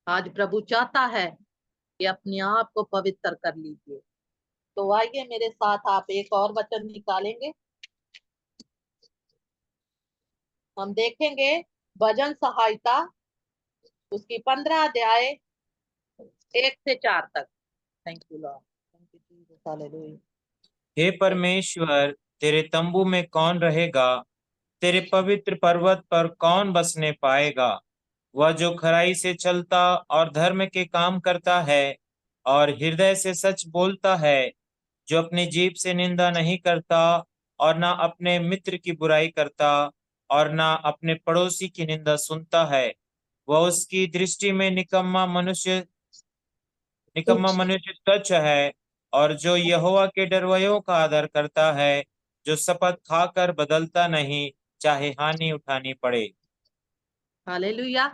आज प्रभु चाहता है कि अपने आप को पवित्र कर लीजिए। तो आइए मेरे साथ आप एक और वचन निकालेंगे। हम देखेंगे भजन सहायता उसकी 15 अध्याय 1 से 4 तक। Thank you Lord, thank you Jesus, hallelujah. हे परमेश्वर, तेरे तंबू में कौन रहेगा? तेरे पवित्र पर्वत पर कौन बसने पाएगा? वह जो खराई से चलता और धर्म के काम करता है और हृदय से सच बोलता है, जो अपनी जीभ से निंदा नहीं करता और ना अपने मित्र की बुराई करता और ना अपने पड़ोसी की निंदा सुनता है। वह उसकी दृष्टि में निकम्मा मनुष्य तुच्छ है। और जो यहोवा के डरवैयों का आदर करता है, जो शपथ खाकर बदलता नहीं, चाहे हानि उठानी पड़े। हालेलुया।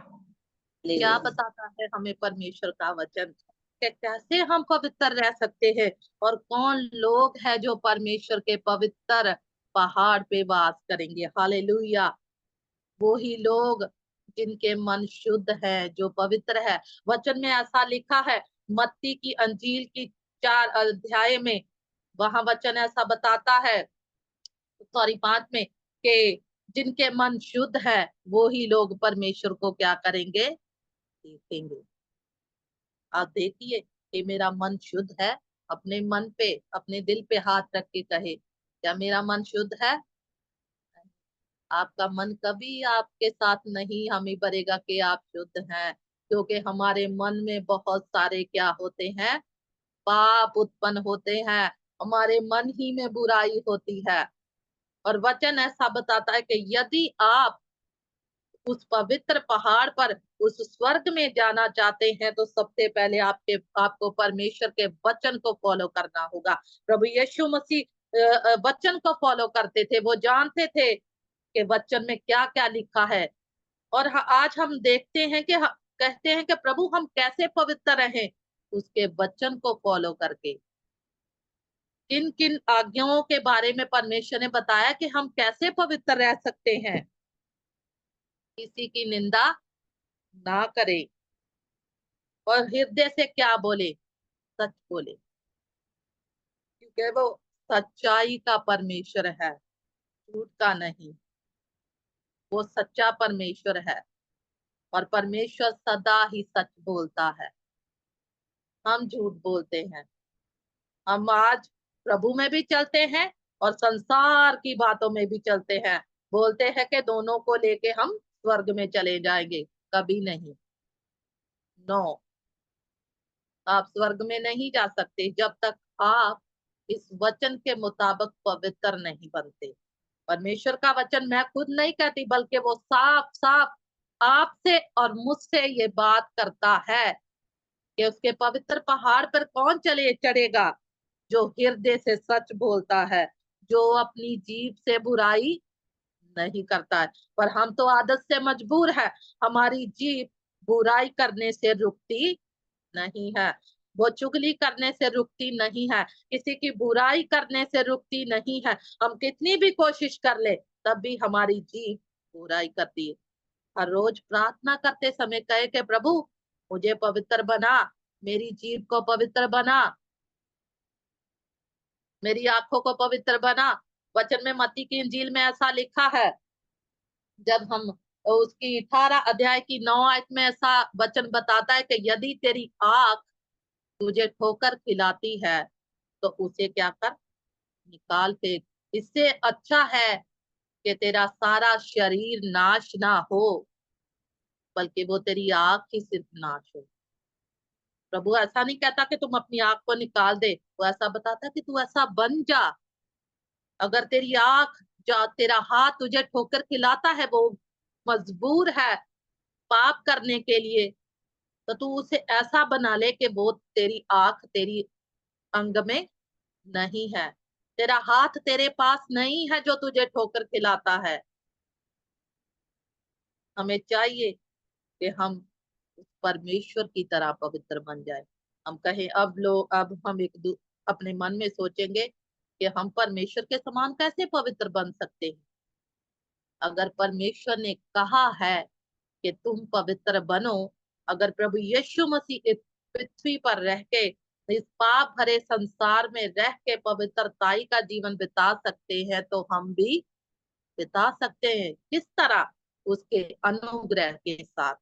क्या बताता है हमें परमेश्वर का वचन कि कैसे हम पवित्र रह सकते हैं, और कौन लोग हैं जो परमेश्वर के पवित्र पहाड़ पे वास करेंगे। हालेलुया। वो ही लोग जिनके मन शुद्ध है, जो पवित्र है। वचन में ऐसा लिखा है, मत्ती की अंजील की 4 अध्याय में, वहां वचन ऐसा बताता है, सॉरी 5 में, कि जिनके मन शुद्ध है वो ही लोग परमेश्वर को क्या करेंगे, देखेंगे। आप देखिए कि मेरा मन शुद्ध है। अपने मन पे, अपने दिल पे हाथ रख के कहे, क्या मेरा मन शुद्ध है? आपका मन कभी आपके साथ नहीं हमें भरेगा कि आप शुद्ध हैं, क्योंकि हमारे मन में बहुत सारे क्या होते हैं, पाप उत्पन्न होते हैं। हमारे मन ही में बुराई होती है। और वचन ऐसा बताता है कि यदि आप उस पवित्र पहाड़ पर, उस स्वर्ग में जाना चाहते हैं, तो सबसे पहले आपको परमेश्वर के वचन को फॉलो करना होगा। प्रभु यीशु मसीह वचन को फॉलो करते थे। वो जानते थे कि वचन में क्या क्या लिखा है। और आज हम देखते हैं कि कहते हैं कि प्रभु हम कैसे पवित्र रहें, उसके वचन को फॉलो करके। किन किन आज्ञाओं के बारे में परमेश्वर ने बताया कि हम कैसे पवित्र रह सकते हैं। किसी की निंदा ना करें, और हृदय से क्या बोले, सच बोले, क्योंकि वो सच्चाई का परमेश्वर है, झूठ का नहीं। वो सच्चा परमेश्वर है, और परमेश्वर सदा ही सच बोलता है। हम झूठ बोलते हैं। हम आज प्रभु में भी चलते हैं और संसार की बातों में भी चलते हैं। बोलते हैं कि दोनों को लेके हम स्वर्ग में चले जाएंगे। कभी नहीं। नो, आप स्वर्ग में नहीं जा सकते जब तक आप इस वचन के मुताबिक पवित्र नहीं बनते। परमेश्वर का वचन मैं खुद नहीं कहती, बल्कि वो साफ साफ आपसे और मुझसे ये बात करता है कि उसके पवित्र पहाड़ पर कौन चले चढ़ेगा, जो हृदय से सच बोलता है, जो अपनी जीभ से बुराई नहीं करता है। पर हम तो आदत से मजबूर है। हमारी जीभ बुराई करने से रुकती नहीं है। वो चुगली करने से रुकती नहीं है। किसी की बुराई करने से रुकती नहीं है। हम कितनी भी कोशिश कर ले, तब भी हमारी जीभ बुराई करती है। हर रोज प्रार्थना करते समय कहे कि प्रभु मुझे पवित्र बना, मेरी जीभ को पवित्र बना, मेरी आंखों को पवित्र बना। वचन में मत्ती की इंजील में ऐसा लिखा है, जब हम उसकी 18 अध्याय की 9 आयत में ऐसा वचन बताता है कि यदि तेरी आंख तुझे ठोकर खिलाती है, तो उसे क्या कर, निकाल फेंक। इससे अच्छा है कि तेरा सारा शरीर नाश ना हो, बल्कि वो तेरी आंख ही सिर्फ नाश हो। प्रभु ऐसा नहीं कहता कि तुम अपनी आंख को निकाल दे, वो ऐसा बताता है कि तू ऐसा बन जा। अगर तेरी आंख, जो तेरा हाथ तुझे ठोकर खिलाता है, वो मजबूर है पाप करने के लिए, तो तू उसे ऐसा बना ले कि वो तेरी आंख तेरी अंग में नहीं है। तेरा हाथ तेरे पास नहीं है जो तुझे ठोकर खिलाता है। हमें चाहिए कि हम उस परमेश्वर की तरह पवित्र बन जाए। हम कहें, अब हम अपने मन में सोचेंगे कि हम परमेश्वर के समान कैसे पवित्र बन सकते हैं। अगर परमेश्वर ने कहा है कि तुम पवित्र बनो, अगर प्रभु यीशु मसीह इस पृथ्वी पर रह के, इस पाप भरे संसार में रह के पवित्रताई का जीवन बिता सकते हैं, तो हम भी बिता सकते हैं। किस तरह? उसके अनुग्रह के साथ।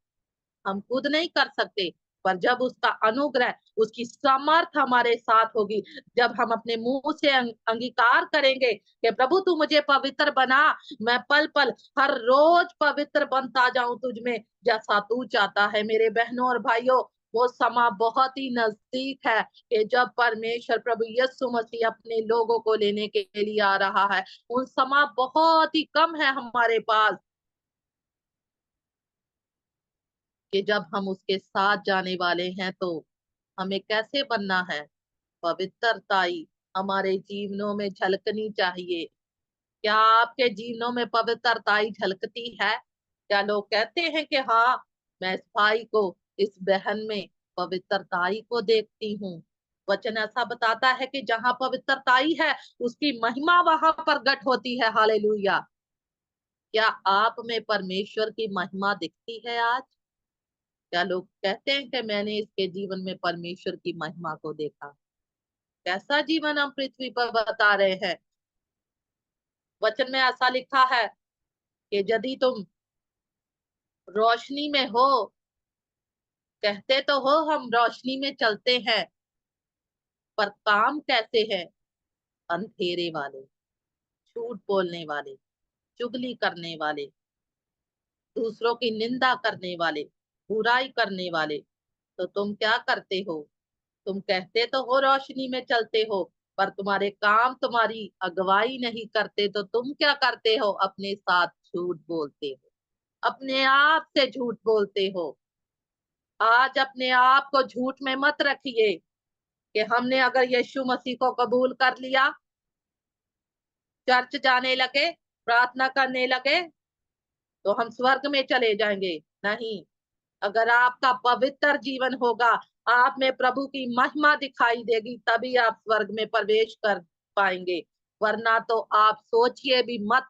हम खुद नहीं कर सकते, पर जब उसका अनुग्रह, उसकी समर्थ हमारे साथ होगी, जब हम अपने मुंह से अंगीकार करेंगे कि प्रभु तू मुझे पवित्र बना, मैं पल पल हर रोज पवित्र बनता जाऊं तुझ में, जैसा तू चाहता है। मेरे बहनों और भाइयों, वो समा बहुत ही नजदीक है कि जब परमेश्वर प्रभु यीशु मसीह अपने लोगों को लेने के लिए आ रहा है। उन समा बहुत ही कम है हमारे पास कि जब हम उसके साथ जाने वाले हैं, तो हमें कैसे बनना है? पवित्रताई हमारे जीवनों में झलकनी चाहिए। क्या आपके जीवनों में पवित्रताई झलकती है? क्या लोग कहते हैं कि हाँ, मैं इस भाई को, इस बहन में पवित्रताई को देखती हूँ? वचन ऐसा बताता है कि जहाँ पवित्रताई है, उसकी महिमा वहां प्रकट होती है। हालेलुया! क्या आप में परमेश्वर की महिमा दिखती है आज? क्या लोग कहते हैं कि मैंने इसके जीवन में परमेश्वर की महिमा को देखा? कैसा जीवन हम पृथ्वी पर बता रहे हैं? वचन में ऐसा लिखा है कि यदि तुम रोशनी में हो, कहते तो हो हम रोशनी में चलते हैं, पर काम कैसे है? अंधेरे वाले, झूठ बोलने वाले, चुगली करने वाले, दूसरों की निंदा करने वाले, बुराई करने वाले। तो तुम क्या करते हो? तुम कहते तो हो रोशनी में चलते हो, पर तुम्हारे काम तुम्हारी अगुवाई नहीं करते। तो तुम क्या करते हो? अपने साथ झूठ बोलते हो, अपने आप से झूठ बोलते हो। आज अपने आप को झूठ में मत रखिए कि हमने अगर यीशु मसीह को कबूल कर लिया, चर्च जाने लगे, प्रार्थना करने लगे, तो हम स्वर्ग में चले जाएंगे। नहीं, अगर आपका पवित्र जीवन होगा, आप में प्रभु की महिमा दिखाई देगी, तभी आप स्वर्ग में प्रवेश कर पाएंगे। वरना तो आप सोचिए भी मत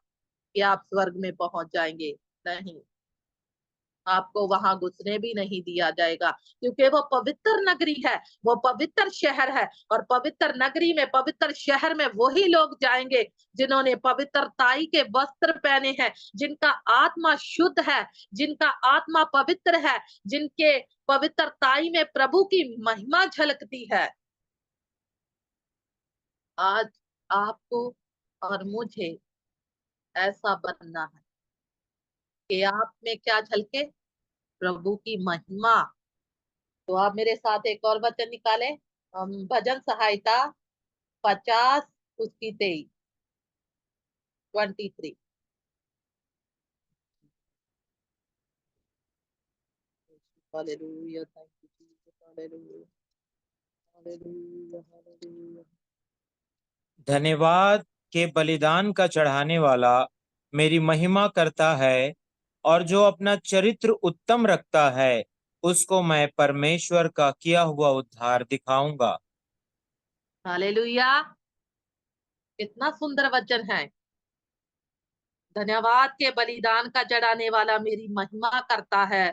कि आप स्वर्ग में पहुंच जाएंगे। नहीं, आपको वहां घुसने भी नहीं दिया जाएगा, क्योंकि वो पवित्र नगरी है, वो पवित्र शहर है। और पवित्र नगरी में, पवित्र शहर में वही लोग जाएंगे जिन्होंने पवित्रताई के वस्त्र पहने हैं, जिनका आत्मा शुद्ध है, जिनका आत्मा पवित्र है, जिनके पवित्रताई में प्रभु की महिमा झलकती है। आज आपको और मुझे ऐसा बनना है कि आप में क्या झलके? प्रभु की महिमा। तो आप मेरे साथ एक और वचन निकाले। भजन सहायता 50 उसकी 23, 23। Hallelujah, thank you Jesus, hallelujah, hallelujah, hallelujah. धन्यवाद के बलिदान का चढ़ाने वाला मेरी महिमा करता है, और जो अपना चरित्र उत्तम रखता है, उसको मैं परमेश्वर का किया हुआ उद्धार दिखाऊंगा। हालेलुया, कितना सुंदर वचन है। धन्यवाद के बलिदान का चढ़ाने वाला मेरी महिमा करता है,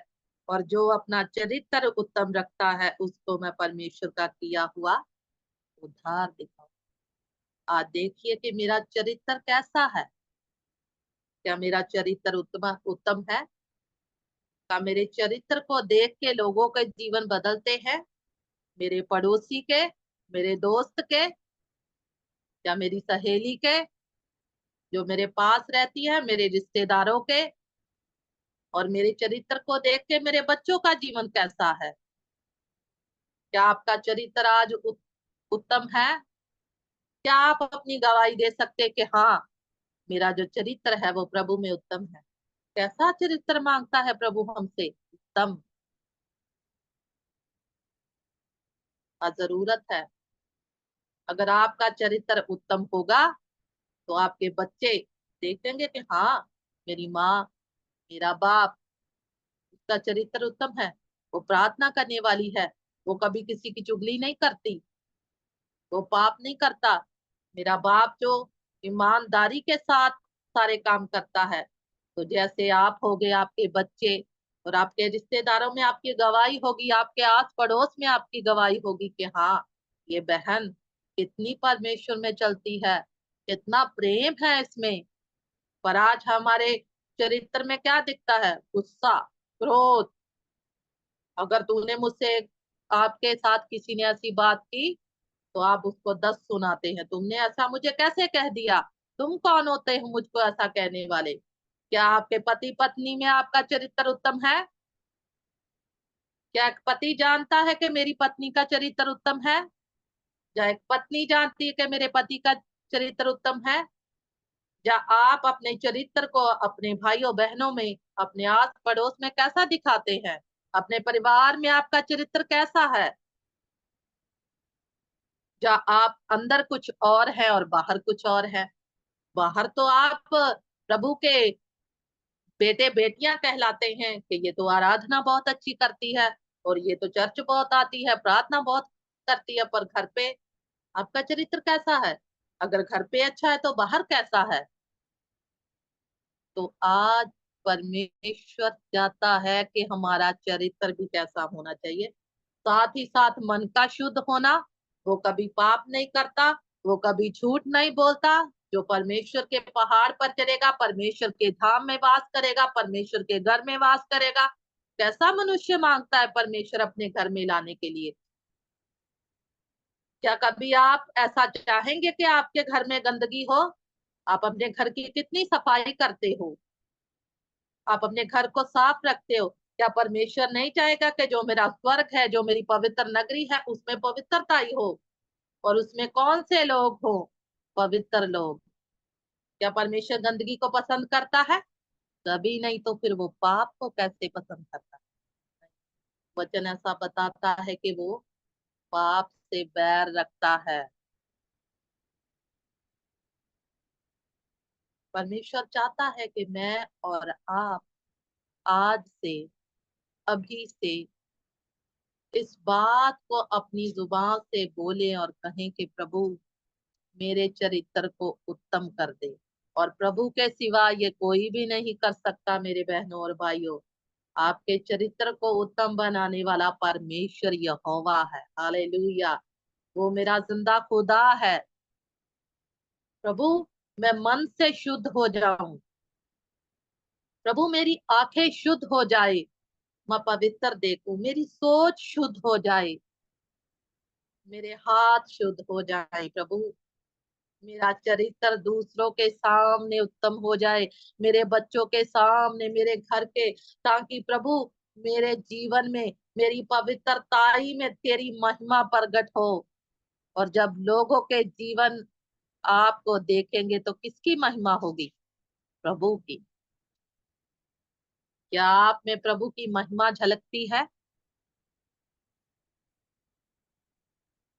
और जो अपना चरित्र उत्तम रखता है, उसको मैं परमेश्वर का किया हुआ उद्धार दिखाऊं। आज देखिए कि मेरा चरित्र कैसा है। क्या मेरा चरित्र उत्तम उत्तम है? क्या मेरे चरित्र को देख के लोगों के जीवन बदलते हैं? मेरे पड़ोसी के, मेरे दोस्त के, या मेरी सहेली के, जो मेरे पास रहती है, मेरे रिश्तेदारों के? और मेरे चरित्र को देख के मेरे बच्चों का जीवन कैसा है? क्या आपका चरित्र आज उत्तम है? क्या आप अपनी गवाही दे सकते कि हाँ, मेरा जो चरित्र है वो प्रभु में उत्तम है? कैसा चरित्र मांगता है प्रभु हमसे? उत्तम का जरूरत है। अगर आपका चरित्र उत्तम होगा, तो आपके बच्चे देखेंगे कि हाँ, मेरी माँ, मेरा बाप, उसका चरित्र उत्तम है, वो प्रार्थना करने वाली है, वो कभी किसी की चुगली नहीं करती, वो पाप नहीं करता। मेरा बाप जो ईमानदारी के साथ सारे काम करता है। तो जैसे आप होगे, आपके बच्चे और आपके रिश्तेदारों में आपकी गवाही होगी, आपके आस पड़ोस में आपकी गवाही होगी कि हाँ, ये बहन कितनी परमेश्वर में चलती है, कितना प्रेम है इसमें। पर आज हमारे चरित्र में क्या दिखता है? गुस्सा, क्रोध। अगर तूने मुझसे, आपके साथ किसी ने ऐसी बात की तो आप उसको 10 सुनाते हैं, तुमने ऐसा मुझे कैसे कह दिया, तुम कौन होते हो मुझको ऐसा कहने वाले। क्या आपके पति पत्नी में आपका चरित्र उत्तम है? क्या एक पति जानता है कि मेरी पत्नी का चरित्र उत्तम है? या एक पत्नी जानती है कि मेरे पति का चरित्र उत्तम है? या आप अपने चरित्र को अपने भाइयों बहनों में, अपने आस पड़ोस में कैसा दिखाते हैं? अपने परिवार में आपका चरित्र कैसा है? या आप अंदर कुछ और है और बाहर कुछ और है? बाहर तो आप प्रभु के बेटे बेटियां कहलाते हैं कि ये तो आराधना बहुत अच्छी करती है, और ये तो चर्च बहुत आती है, प्रार्थना बहुत करती है, पर घर पे आपका चरित्र कैसा है? अगर घर पे अच्छा है तो बाहर कैसा है? तो आज परमेश्वर चाहता है कि हमारा चरित्र भी कैसा होना चाहिए। साथ ही साथ मन का शुद्ध होना, वो कभी पाप नहीं करता, वो कभी झूठ नहीं बोलता। जो परमेश्वर के पहाड़ पर चलेगा, परमेश्वर के धाम में वास करेगा, परमेश्वर के घर में वास करेगा। कैसा मनुष्य मांगता है परमेश्वर अपने घर में लाने के लिए? क्या कभी आप ऐसा चाहेंगे कि आपके घर में गंदगी हो? आप अपने घर की कितनी सफाई करते हो? आप अपने घर को साफ रखते हो? क्या परमेश्वर नहीं चाहेगा कि जो मेरा स्वर्ग है, जो मेरी पवित्र नगरी है, उसमें पवित्रता ही हो? और उसमें कौन से लोग हो? पवित्र लोग। क्या परमेश्वर गंदगी को पसंद करता है? कभी नहीं। तो फिर वो पाप को कैसे पसंद करता है? वचन ऐसा बताता है कि वो पाप से बैर रखता है। परमेश्वर चाहता है कि मैं और आप आज से, अभी से इस बात को अपनी जुबान से बोले और कहें कि प्रभु मेरे चरित्र को उत्तम कर दे। और प्रभु के सिवा ये कोई भी नहीं कर सकता। मेरे बहनों और भाइयों, आपके चरित्र को उत्तम बनाने वाला परमेश्वर यहोवा है। हालेलुया। वो मेरा जिंदा खुदा है। प्रभु, मैं मन से शुद्ध हो जाऊं। प्रभु, मेरी आंखें शुद्ध हो जाए, मैं पवित्र देखूं। मेरी सोच शुद्ध हो जाए, मेरे हाथ शुद्ध हो जाए। प्रभु, मेरा चरित्र दूसरों के सामने उत्तम हो जाए, मेरे बच्चों के सामने, मेरे घर के, ताकि प्रभु मेरे जीवन में, मेरी पवित्रताई में तेरी महिमा प्रकट हो। और जब लोगों के जीवन आपको देखेंगे तो किसकी महिमा होगी? प्रभु की। क्या आप में प्रभु की महिमा झलकती है?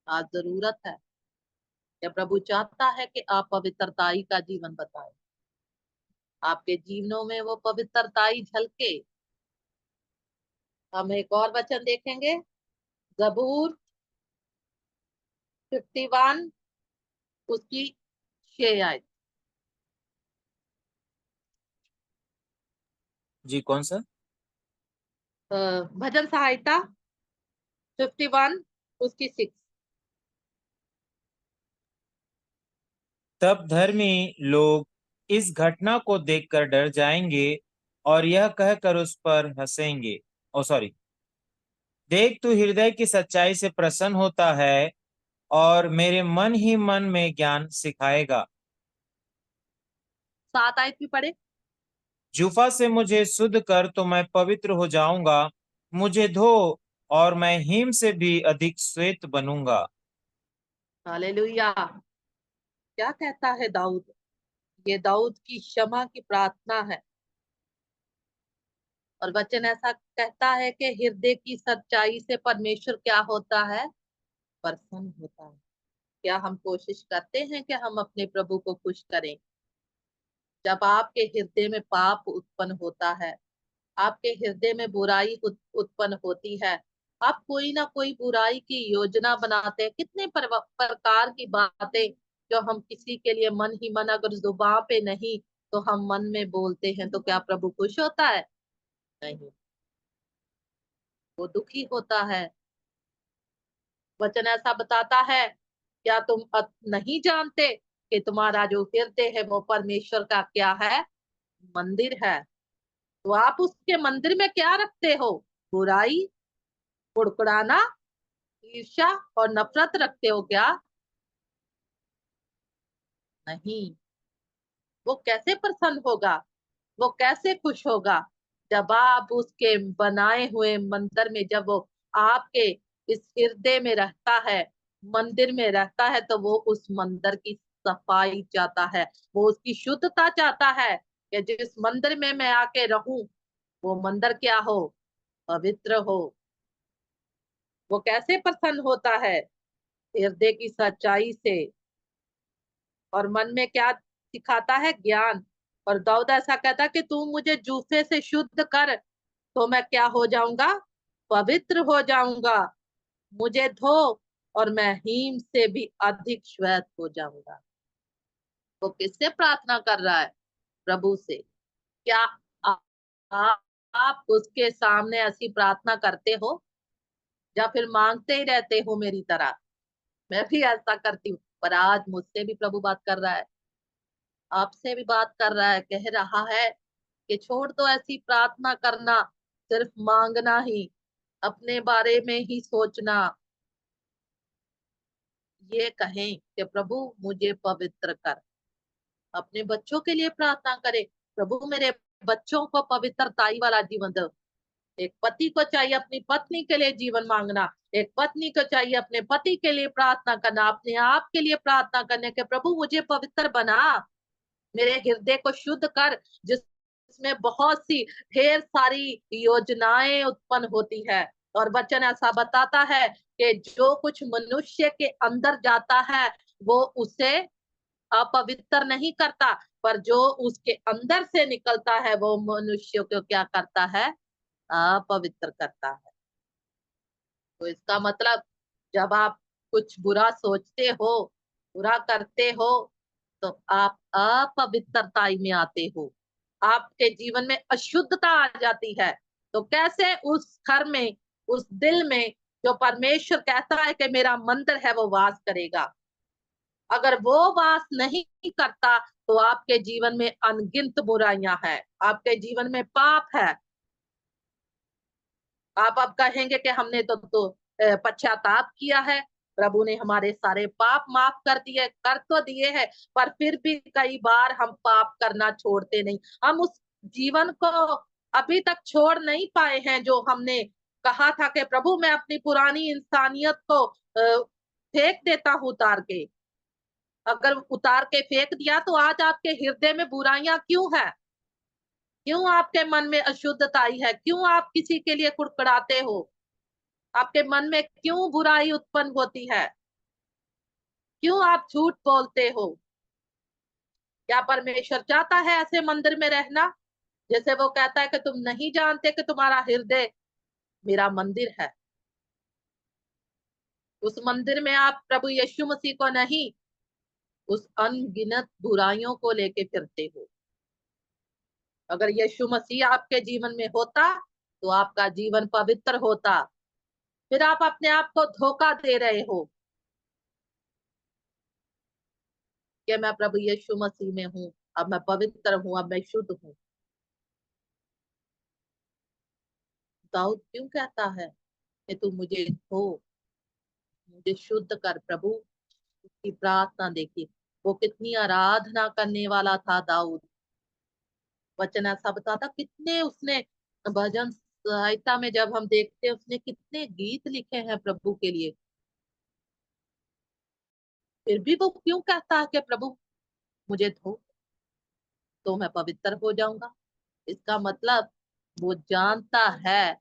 आज जरूरत है। क्या प्रभु चाहता है कि आप पवित्रताई का जीवन बताएं? आपके जीवनों में वो पवित्रताई झलके। हम एक और वचन देखेंगे, जबूर 51, उसकी 6 आयत। जी कौन सा? भजन सहायता 51, उसकी 6। तब धर्मी लोग इस घटना को देखकर डर जाएंगे और यह कहकर उस पर हंसेंगे। ओ सॉरी, देख तू हृदय की सच्चाई से प्रसन्न होता है और मेरे मन ही मन में ज्ञान सिखाएगा। 7 आयत भी पढ़े। जूफा से मुझे शुद्ध कर तो मैं पवित्र हो जाऊंगा, मुझे धो और मैं हिम से भी अधिक श्वेत बनूंगा। हालेलुया। क्या कहता है दाऊद? ये दाऊद की क्षमा की प्रार्थना है। और वचन ऐसा कहता है कि हृदय की सच्चाई से परमेश्वर क्या होता है? प्रसन्न होता है। क्या हम कोशिश करते हैं कि हम अपने प्रभु को खुश करें? जब आपके हृदय में पाप उत्पन्न होता है, आपके हृदय में बुराई उत्पन्न होती है, आप कोई ना कोई बुराई की योजना बनाते हैं। कितने प्रकार की बातें जो हम किसी के लिए मन ही मन, अगर जुबान पे नहीं तो हम मन में बोलते हैं, तो क्या प्रभु खुश होता है? नहीं। वो दुखी होता है। वचन ऐसा बताता है, क्या तुम नहीं जानते कि तुम्हारा जो हृदय है वो परमेश्वर का क्या है? मंदिर है। तो आप उसके मंदिर में क्या रखते हो? बुराई, कुड़कुड़ाना, ईर्ष्या और नफरत रखते हो क्या? नहीं। वो कैसे प्रसन्न होगा? वो कैसे खुश होगा? जब आप उसके बनाए हुए मंदिर में, जब वो आपके इस हृदय में रहता है, मंदिर में रहता है, तो वो उस मंदिर की सफाई चाहता है, वो उसकी शुद्धता चाहता है कि जिस मंदिर में मैं आके रहूं, वो मंदिर क्या हो? पवित्र हो। वो कैसे प्रसन्न होता है? हृदय की सच्चाई से। और मन में क्या सिखाता है? ज्ञान। और दाऊद ऐसा कहता है कि तू मुझे जूफे से शुद्ध कर, तो मैं क्या हो जाऊंगा? पवित्र हो जाऊंगा। मुझे धो और मैं हीम से भी अधिक श्वेत हो जाऊंगा। वो किससे प्रार्थना कर रहा है? प्रभु से। क्या आ, आ, आप उसके सामने ऐसी प्रार्थना करते हो, या फिर मांगते ही रहते हो मेरी तरह? मैं भी ऐसा करती हूँ, पर आज मुझसे भी प्रभु बात कर रहा है, आपसे भी बात कर रहा है, कह रहा है कि छोड़ दो ऐसी प्रार्थना करना, सिर्फ मांगना ही, अपने बारे में ही सोचना। ये कहें कि प्रभु मुझे पवित्र कर। अपने बच्चों के लिए प्रार्थना करें, प्रभु मेरे बच्चों को पवित्रताई वाला जीवन दो। एक पति को चाहिए अपनी पत्नी के लिए जीवन मांगना, एक पत्नी को चाहिए अपने पति के लिए प्रार्थना करना, अपने आप के लिए प्रार्थना करने के, प्रभु मुझे पवित्र बना, मेरे हृदय को शुद्ध कर, जिसमें बहुत सी ढेर सारी योजनाएं उत्पन्न होती है। और वचन ऐसा बताता है कि जो कुछ मनुष्य के अंदर जाता है, वो उसे अपवित्र नहीं करता, पर जो उसके अंदर से निकलता है वो मनुष्य को क्या करता है? अपवित्र करता है। तो इसका मतलब, जब आप कुछ बुरा सोचते हो, बुरा करते हो, तो आप अपवित्रताई में आते हो, आपके जीवन में अशुद्धता आ जाती है। तो कैसे उस घर में, उस दिल में, जो परमेश्वर कहता है कि मेरा मंदिर है, वो वास करेगा? अगर वो वास नहीं करता, तो आपके जीवन में अनगिनत बुराइयां हैं, आपके जीवन में पाप है। आप अब कहेंगे कि हमने तो पश्चाताप किया है, प्रभु ने हमारे सारे पाप माफ कर दिए, कर तो दिए हैं, पर फिर भी कई बार हम पाप करना छोड़ते नहीं। हम उस जीवन को अभी तक छोड़ नहीं पाए हैं, जो हमने कहा था कि प्रभु मैं अपनी पुरानी इंसानियत को फेंक देता हूँ उतार के। अगर उतार के फेंक दिया, तो आज आपके हृदय में बुराइयां क्यों है? क्यों आपके मन में अशुद्धता आई है? क्यों आप किसी के लिए कुड़कुड़ाते हो? आपके मन में क्यों बुराई उत्पन्न होती है? क्यों आप झूठ बोलते हो? क्या परमेश्वर चाहता है ऐसे मंदिर में रहना? जैसे वो कहता है कि तुम नहीं जानते कि तुम्हारा हृदय मेरा मंदिर है। उस मंदिर में आप प्रभु यीशु मसीह को नहीं, उस अनगिनत बुराइयों को लेके फिरते हो। अगर यीशु मसीह आपके जीवन में होता, तो आपका जीवन पवित्र होता। फिर आप अपने आप को धोखा दे रहे हो कि मैं प्रभु यीशु मसीह में हूँ, अब मैं पवित्र हूँ, अब मैं शुद्ध हूँ। दाऊद क्यों कहता है कि तू मुझे धो, मुझे शुद्ध कर प्रभु? उसकी प्रार्थना देखिए, वो कितनी आराधना करने वाला था दाऊद। वचन ऐसा बताता, कितने उसने भजन संहिता में जब हम देखते हैं, उसने कितने गीत लिखे हैं प्रभु के लिए। फिर भी वो क्यों कहता है कि प्रभु मुझे धो, तो मैं पवित्र हो जाऊंगा? इसका मतलब, वो जानता है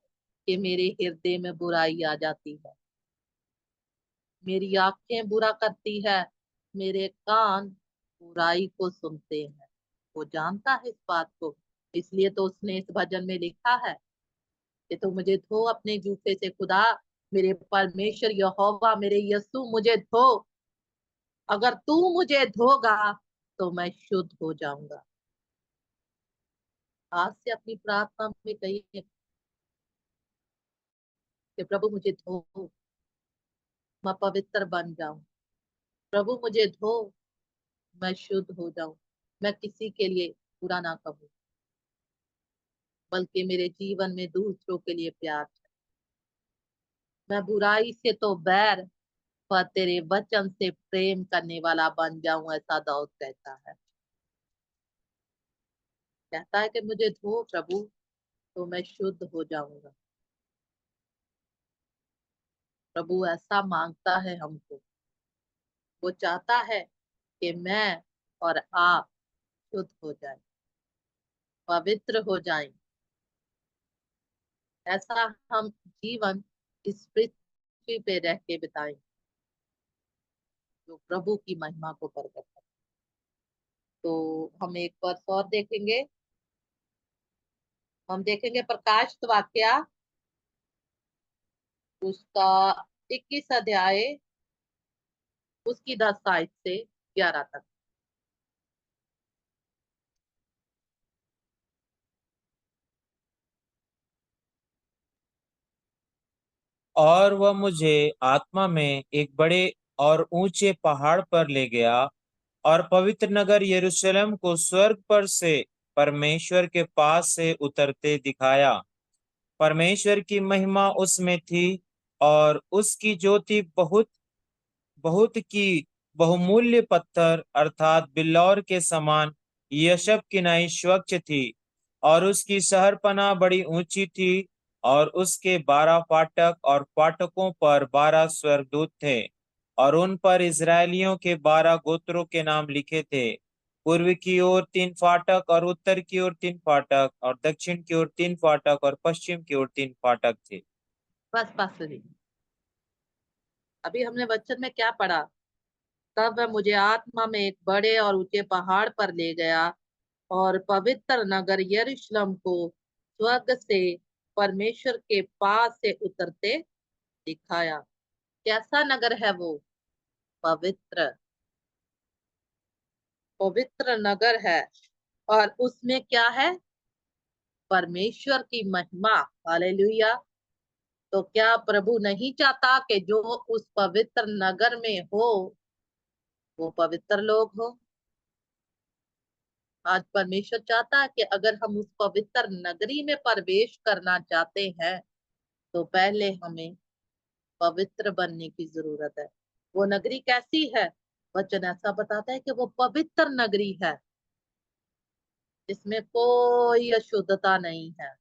कि मेरे हृदय में बुराई आ जाती है, मेरी आंखें बुरा करती है, मेरे कान बुराई को सुनते हैं। वो जानता है इस बात को, इसलिए तो उसने इस भजन में लिखा है कि तू मुझे धो अपने जूफे से खुदा, मेरे परमेश्वर यहोवा, मेरे यीशु मुझे धो। अगर तू मुझे धोगा, तो मैं शुद्ध हो जाऊंगा। आज से अपनी प्रार्थना में कहिए, कि प्रभु मुझे धो, मैं पवित्र बन जाऊं। प्रभु मुझे धो, मैं शुद्ध हो जाऊं। मैं किसी के लिए बुरा ना कहूं, बल्कि मेरे जीवन में दूसरों के लिए प्यार है। मैं बुराई से तो बैर, पर तेरे वचन से प्रेम करने वाला बन जाऊं, ऐसा दाऊद कहता है। कहता है कि मुझे धो प्रभु, तो मैं शुद्ध हो जाऊंगा। प्रभु ऐसा मांगता है हमको। वो चाहता है कि मैं और आप शुद्ध हो जाएं, पवित्र हो जाएं। ऐसा हम जीवन इस पृथ्वी पे रह के बिताएं, जो प्रभु की महिमा को प्रकट करे। तो हम एक वर्ष और देखेंगे। हम देखेंगे प्रकाश वाक्या, उसका 21 अध्याय, उसकी 10 आयत से 11 तक। और वह मुझे आत्मा में एक बड़े और ऊंचे पहाड़ पर ले गया, और पवित्र नगर यरूशलेम को स्वर्ग पर से परमेश्वर के पास से उतरते दिखाया। परमेश्वर की महिमा उसमें थी, और उसकी ज्योति बहुत बहुत की बहुमूल्य पत्थर अर्थात बिल्लौर के समान यशब किनाई स्वच्छ थी। और उसकी शहरपनाह बड़ी ऊंची थी, और उसके 12 फाटक, और फाटकों पर 12 स्वर्गदूत थे, और उन पर इजरायलियों के 12 गोत्रों के नाम लिखे थे। पूर्व की ओर 3 फाटक, और उत्तर की ओर 3 फाटक, और दक्षिण की ओर 3 फाटक, और पश्चिम की ओर 3 फाटक थे। बस बस जी। अभी हमने वचन में क्या पढ़ा? तब वह मुझे आत्मा में एक बड़े और ऊंचे पहाड़ पर ले गया, और पवित्र नगर यरूशलेम को स्वर्ग से परमेश्वर के पास से उतरते दिखाया। कैसा नगर है वो? पवित्र, पवित्र नगर है। और उसमें क्या है? परमेश्वर की महिमा। हालेलुया। तो क्या प्रभु नहीं चाहता कि जो उस पवित्र नगर में हो, वो पवित्र लोग हो? आज परमेश्वर चाहता है कि अगर हम उस पवित्र नगरी में प्रवेश करना चाहते हैं, तो पहले हमें पवित्र बनने की जरूरत है। वो नगरी कैसी है? वचन ऐसा बताता है कि वो पवित्र नगरी है, जिसमें कोई अशुद्धता नहीं है,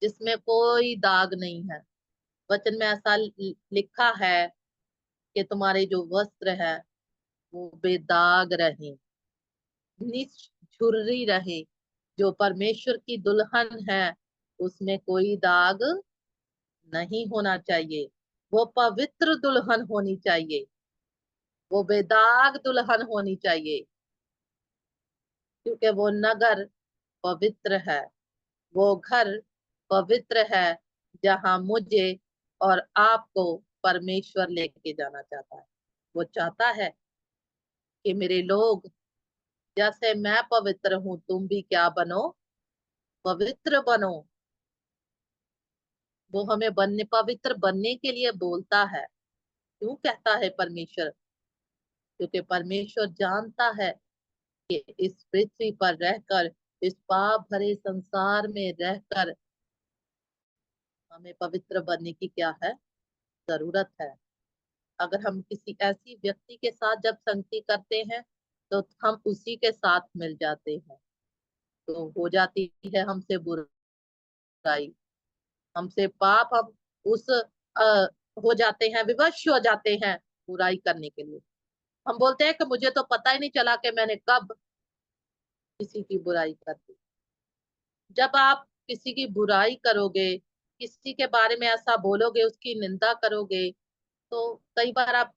जिसमें कोई दाग नहीं है। वचन में ऐसा लिखा है कि तुम्हारे जो वस्त्र है वो बेदाग रहे, निझुर्री रहे। जो परमेश्वर की दुल्हन है, उसमें कोई दाग नहीं होना चाहिए। वो पवित्र दुल्हन होनी चाहिए, वो बेदाग दुल्हन होनी चाहिए, क्योंकि वो नगर पवित्र है, वो घर पवित्र है, जहां मुझे और आपको परमेश्वर लेके जाना चाहता है। वो चाहता है कि मेरे लोग, जैसे मैं पवित्र हूं, तुम भी क्या बनो? पवित्र बनो। वो हमें पवित्र बनने के लिए बोलता है। क्यों कहता है परमेश्वर? क्योंकि परमेश्वर जानता है कि इस पृथ्वी पर रहकर, इस पाप भरे संसार में रहकर, हमें पवित्र बनने की क्या है? जरूरत है। अगर हम किसी ऐसी व्यक्ति के साथ जब संगति करते हैं, तो हम उसी के साथ मिल जाते हैं। तो हो जाती है हमसे बुराई, हमसे पाप। हम उस हो जाते हैं, विवश हो जाते हैं बुराई करने के लिए। हम बोलते हैं कि मुझे तो पता ही नहीं चला कि मैंने कब किसी की बुराई कर दी। जब आप किसी की बुराई करोगे, किसी के बारे में ऐसा बोलोगे, उसकी निंदा करोगे, तो कई बार आप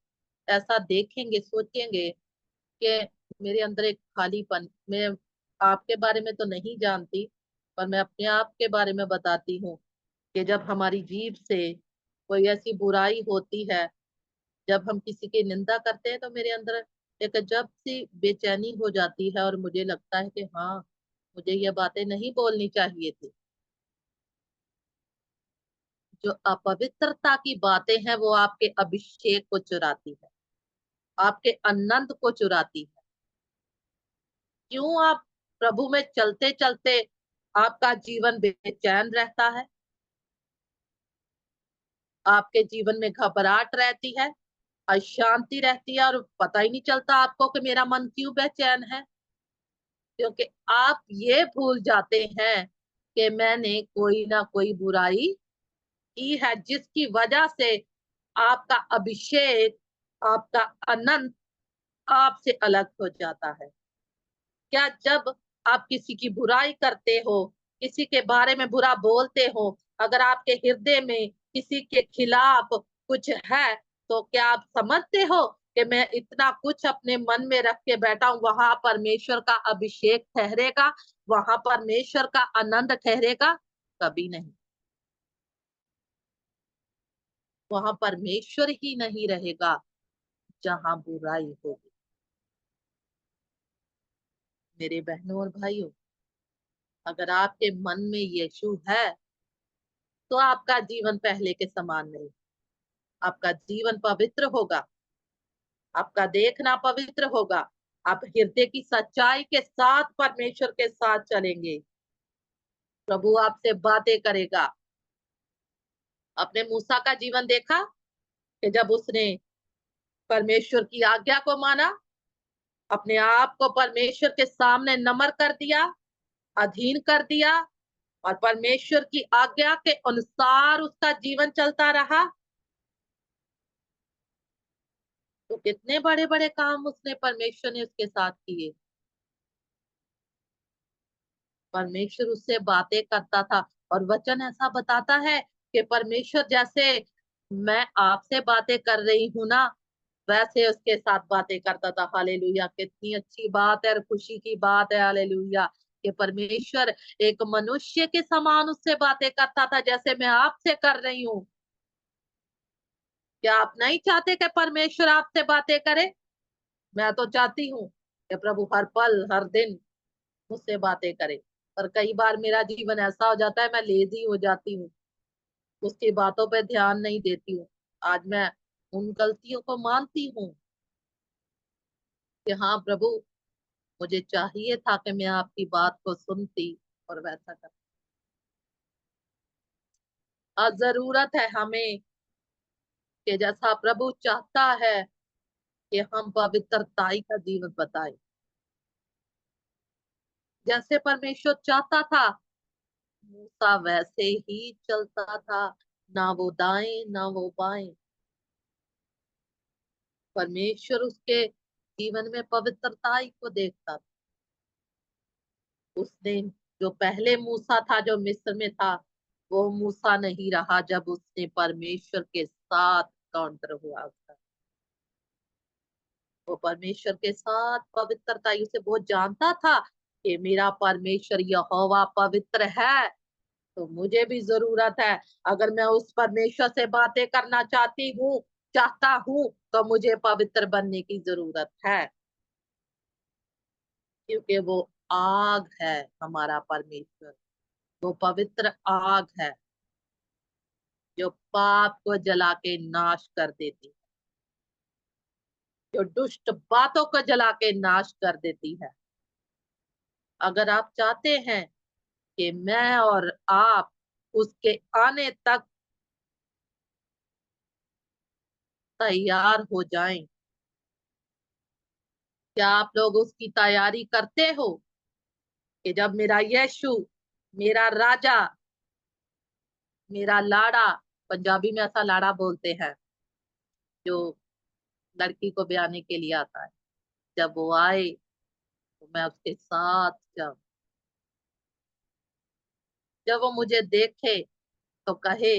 ऐसा देखेंगे, सोचेंगे कि मेरे अंदर एक खालीपन। मैं आपके बारे में तो नहीं जानती, पर मैं अपने आप के बारे में बताती हूँ कि जब हमारी जीभ से कोई ऐसी बुराई होती है, जब हम किसी की निंदा करते हैं, तो मेरे अंदर एक अजब सी बेचैनी हो जाती है, और मुझे लगता है कि हाँ, मुझे ये बातें नहीं बोलनी चाहिए थी। जो अपवित्रता की बातें हैं वो आपके अभिषेक को चुराती है, आपके आनंद को चुराती है। क्यों आप प्रभु में चलते चलते आपका जीवन बेचैन रहता है, आपके जीवन में घबराहट रहती है, अशांति रहती है और पता ही नहीं चलता आपको कि मेरा मन क्यों बेचैन है? क्योंकि आप ये भूल जाते हैं कि मैंने कोई ना कोई बुराई की है, जिसकी वजह से आपका अभिषेक, आपका आनंद आपसे अलग हो जाता है। क्या जब आप किसी की बुराई करते हो, किसी के बारे में बुरा बोलते हो, अगर आपके हृदय में किसी के खिलाफ कुछ है, तो क्या आप समझते हो कि मैं इतना कुछ अपने मन में रख के बैठा हूँ, वहां परमेश्वर का अभिषेक ठहरेगा, वहां परमेश्वर का आनंद ठहरेगा? कभी नहीं। वहां परमेश्वर ही नहीं रहेगा जहां बुराई होगी। मेरे बहनों और भाइयों, अगर आपके मन में यीशु है, तो आपका जीवन पहले के समान नहीं, आपका जीवन पवित्र होगा, आपका देखना पवित्र होगा, आप हृदय की सच्चाई के साथ परमेश्वर के साथ चलेंगे। प्रभु आपसे बातें करेगा। आपने मूसा का जीवन देखा कि जब उसने परमेश्वर की आज्ञा को माना, अपने आप को परमेश्वर के सामने नम्र कर दिया, अधीन कर दिया और परमेश्वर की आज्ञा के अनुसार उसका जीवन चलता रहा, तो कितने बड़े बड़े काम उसने परमेश्वर ने उसके साथ किए। परमेश्वर उससे बातें करता था और वचन ऐसा बताता है कि परमेश्वर जैसे मैं आपसे बातें कर रही हूं ना, वैसे उसके साथ बातें करता था। हालेलुया! कितनी अच्छी बात है और खुशी की बात है। हालेलुया! कि परमेश्वर एक मनुष्य के समान उससे बातें करता था, जैसे मैं आपसे कर रही हूँ। क्या आप नहीं चाहते कि परमेश्वर आपसे बातें करे? मैं तो चाहती हूँ कि प्रभु हर पल हर दिन मुझसे बातें करे। पर कई बार मेरा जीवन ऐसा हो जाता है, मैं लेजी हो जाती हूँ, उसकी बातों पे ध्यान नहीं देती हूँ। आज मैं उन गलतियों को मानती हूँ कि हाँ प्रभु, मुझे चाहिए था कि मैं आपकी बात को सुनती और वैसा करती। आज जरूरत है हमें कि जैसा प्रभु चाहता है कि हम पवित्रताई का जीवन बताएं, जैसे परमेश्वर चाहता था मूसा वैसे ही चलता था, ना वो दाएं ना वो बाएं। परमेश्वर उसके जीवन में पवित्रताई को देखता था। उसने जो पहले मूसा था जो मिस्र में था, वो मूसा नहीं रहा जब उसने परमेश्वर के साथ काउंटर हुआ उसका। वो परमेश्वर के साथ पवित्रताई, उसे बहुत जानता था कि मेरा परमेश्वर यहोवा पवित्र है, तो मुझे भी जरूरत है। अगर मैं उस परमेश्वर से बातें करना चाहता हूँ, तो मुझे पवित्र बनने की जरूरत है, क्योंकि वो आग है। हमारा परमेश्वर वो पवित्र आग है जो पाप को जला के नाश कर देती है, जो दुष्ट बातों को जला के नाश कर देती है। अगर आप चाहते हैं कि मैं और आप उसके आने तक तैयार हो जाएं, क्या आप लोग उसकी तैयारी करते हो कि जब मेरा यीशु, मेरा राजा, मेरा लाड़ा, पंजाबी में ऐसा लाड़ा बोलते हैं जो लड़की को ब्याने के लिए आता है, जब वो आए तो मैं उसके साथ जाऊं, जब वो मुझे देखे तो कहे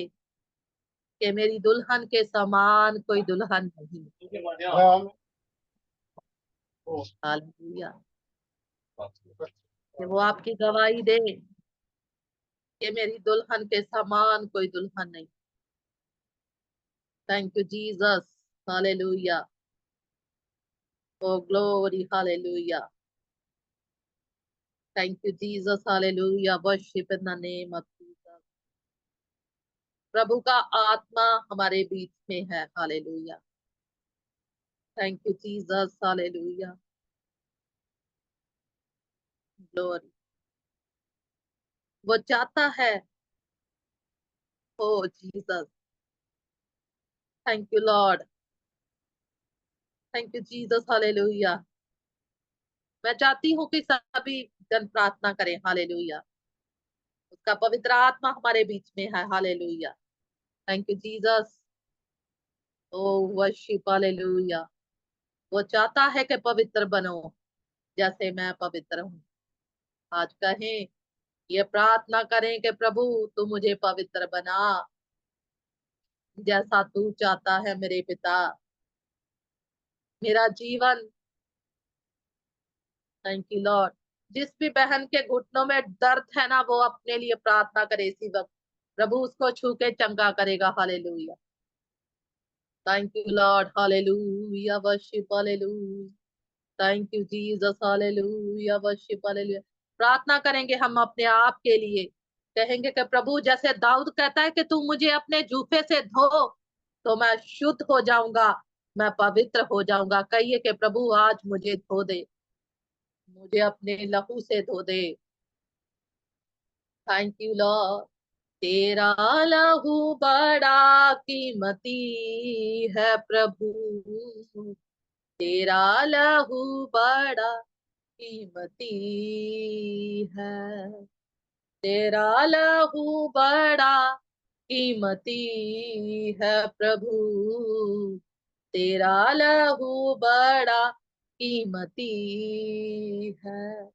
कि मेरी दुल्हन के समान कोई दुल्हन नहीं। हालेलुया! कि वो आपकी गवाही दे कि मेरी दुल्हन के समान कोई दुल्हन नहीं। Thank you Jesus. Hallelujah! Oh glory! Hallelujah! Thank you Jesus. Hallelujah! Worship in the name of Jesus. प्रभु का आत्मा हमारे बीच में है। Hallelujah. Thank you Jesus. Hallelujah. Glory. वो चाहता है। Oh Jesus. Thank you Lord. Thank you Jesus. Hallelujah. मैं चाहती हूँ कि सभी जन प्रार्थना करें। हालेलुया। उसका पवित्र आत्मा हमारे बीच में है। Hallelujah. Thank you Jesus. Oh worship. Hallelujah. वो चाहता है कि पवित्र बनो जैसे मैं पवित्र हूँ। आज कहें, ये प्रार्थना करें कि प्रभु तू मुझे पवित्र बना जैसा तू चाहता है मेरे पिता। मेरा जीवन। Thank you Lord. जिस भी बहन के घुटनों में दर्द है ना, वो अपने लिए प्रार्थना करे इसी वक्त। प्रभु उसको छू के चंगा करेगा। Hallelujah. Thank you Lord. Hallelujah. Worship. Hallelujah. Thank you Jesus. Hallelujah. Worship. Hallelujah. प्रार्थना करेंगे हम अपने आप के लिए। कहेंगे कि प्रभु, जैसे दाऊद कहता है कि तू मुझे अपने जूफे से धो तो मैं शुद्ध हो जाऊंगा, मैं पवित्र हो जाऊंगा। कहिए कि प्रभु आज मुझे धो दे, मुझे अपने लहू से धो दे। Thank you Lord. तेरा लहू बड़ा कीमती है प्रभु। तेरा लहू बड़ा कीमती है। तेरा लहू बड़ा कीमती है प्रभु। तेरा लहू बड़ा कीमती है।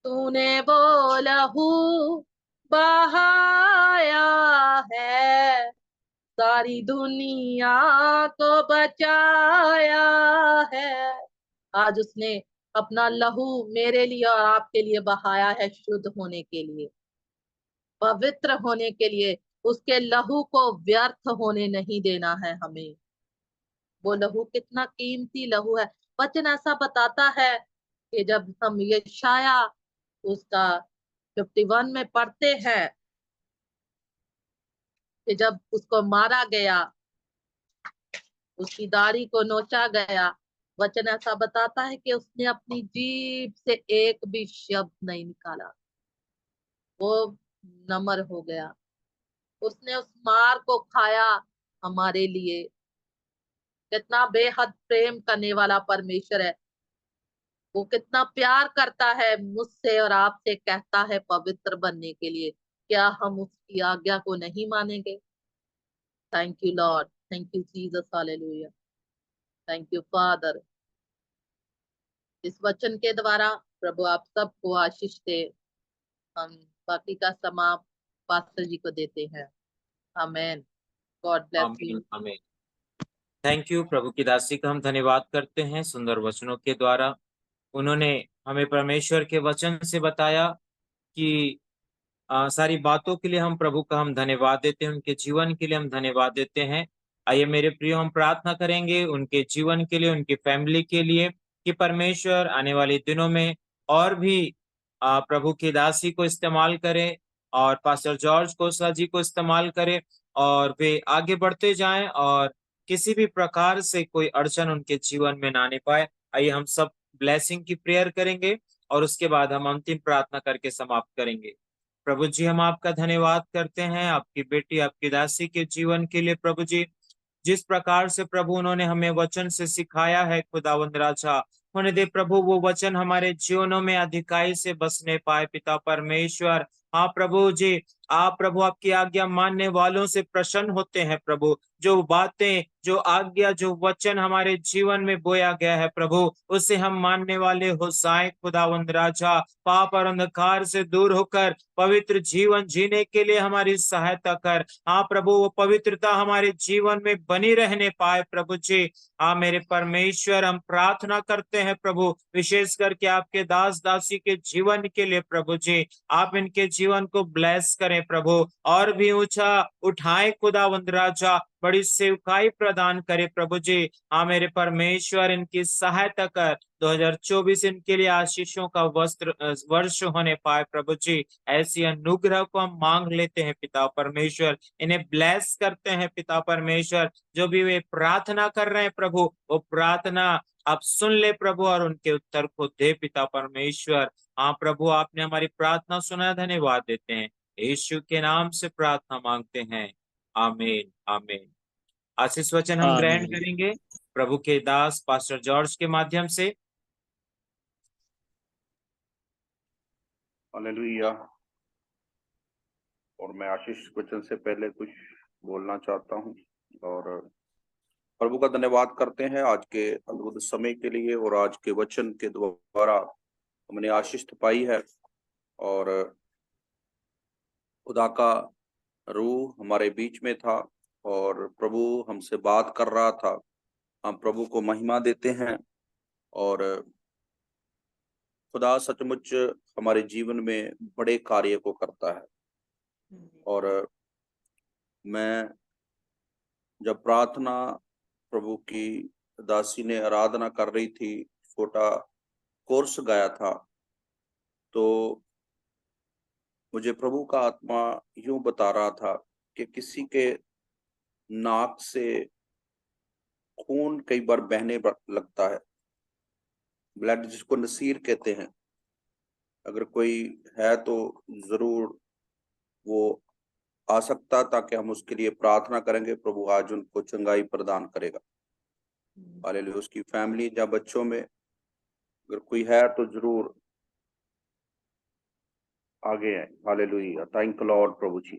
तूने वो लहू बहाया है, सारी दुनिया को बचाया है। आज उसने अपना लहू मेरे लिए और आपके लिए बहाया है, शुद्ध होने के लिए, पवित्र होने के लिए। उसके लहू को व्यर्थ होने नहीं देना है हमें। वो लहू कितना कीमती लहू है। वचन ऐसा बताता है कि जब हम यशाया उसका 51 में पढ़ते हैं कि जब उसको मारा गया, उसकी दाढ़ी को नोचा गया, वचन ऐसा बताता है कि उसने अपनी जीभ से एक भी शब्द नहीं निकाला। वो नम्र हो गया। उसने उस मार को खाया हमारे लिए। कितना बेहद प्रेम करने वाला परमेश्वर है। वो कितना प्यार करता है मुझसे और आपसे, कहता है पवित्र बनने के लिए। क्या हम उसकी आज्ञा को नहीं मानेंगे? Thank you Lord. Thank you Jesus. Hallelujah. Thank you father. इस वचन के द्वारा प्रभु आप सबको आशीष दे। हम बाकी का समाप पास्टर जी को देते हैं। Amen. God bless amen you. Amen. Thank you. प्रभु की दासी का हम धन्यवाद करते हैं सुंदर वचनों के द्वारा। उन्होंने हमें परमेश्वर के वचन से बताया कि सारी बातों के लिए हम प्रभु का हम धन्यवाद देते हैं, उनके जीवन के लिए हम धन्यवाद देते हैं। आइए मेरे प्रियो, हम प्रार्थना करेंगे उनके जीवन के लिए, उनकी फैमिली के लिए, कि परमेश्वर आने वाले दिनों में और भी प्रभु की दासी को इस्तेमाल करे और पास्टर जॉर्ज कोसा जी को इस्तेमाल करे और वे आगे बढ़ते जाएं और किसी भी प्रकार से कोई अड़चन उनके जीवन में ना आने पाए। आइए हम सब ब्लेसिंग की प्रेयर करेंगे और उसके बाद हम अंतिम प्रार्थना करके समाप्त करेंगे। प्रभु जी, हम आपका धन्यवाद करते हैं आपकी बेटी आपकी दासी के जीवन के लिए। प्रभु जी, जिस प्रकार से प्रभु उन्होंने हमें वचन से सिखाया है खुदावंद राजा, होने दे प्रभु वो वचन हमारे जीवनों में अधिकाई से बसने पाए। पिता परमेश्वर, हाँ प्रभु जी, आप प्रभु आपकी आज्ञा मानने वालों से प्रसन्न होते हैं। प्रभु जो बातें, जो आज्ञा, जो वचन हमारे जीवन में बोया गया है प्रभु, उसे हम मानने वाले हो साए खुदावंद राजा। पाप और अंधकार से दूर होकर पवित्र जीवन जीने के लिए हमारी सहायता कर। हाँ प्रभु, वो पवित्रता हमारे जीवन में बनी रहने पाए प्रभु जी। हाँ मेरे परमेश्वर, हम प्रार्थना करते हैं प्रभु विशेष करके आपके दास दासी के जीवन के लिए। प्रभु जी, आप इनके जीवन को ब्लेस करें बने प्रभु, और भी ऊंचा उठाए खुदावंद राजा, बड़ी सेवकाई प्रदान करे प्रभु जी। हाँ मेरे परमेश्वर, इनकी सहायता कर, 2024 इनके लिए आशीषों का वर्ष होने पाए प्रभु जी। ऐसी अनुग्रह को हम मांग लेते हैं पिता परमेश्वर, इन्हें ब्लेस करते हैं पिता परमेश्वर। जो भी वे प्रार्थना कर रहे हैं प्रभु, वो प्रार्थना आप सुन ले प्रभु, और उनके उत्तर को दे पिता परमेश्वर। हाँ प्रभु, आपने हमारी प्रार्थना सुना, धन्यवाद देते हैं। यीशु के नाम से प्रार्थना मांगते हैं, आमीन आमीन। आशीष वचन हम ग्रहण आमीन। करेंगे प्रभु के दास पास्टर जॉर्ज के माध्यम से। हालेलुया। और मैं आशीष वचन से पहले कुछ बोलना चाहता हूं, और प्रभु का धन्यवाद करते हैं आज के अद्भुत समय के लिए, और आज के वचन के द्वारा हमने आशीष पाई है, और खुदा का रूह हमारे बीच में था, और प्रभु हमसे बात कर रहा था। हम प्रभु को महिमा देते हैं, और खुदा सचमुच हमारे जीवन में बड़े कार्य को करता है। और मैं जब प्रार्थना प्रभु की दासी ने आराधना कर रही थी, छोटा कोर्स गाया था, तो मुझे प्रभु का आत्मा यूं बता रहा था कि किसी के नाक से खून कई बार बहने लगता है, ब्लड जिसको नसीर कहते हैं। अगर कोई है तो जरूर वो आ सकता, ताकि हम उसके लिए प्रार्थना करेंगे। प्रभु आज उनको चंगाई प्रदान करेगा। हालेलुया। उसकी फैमिली या बच्चों में अगर कोई है तो जरूर आगे आए। हालेलुया। थैंक यू लॉर्ड प्रभु जी।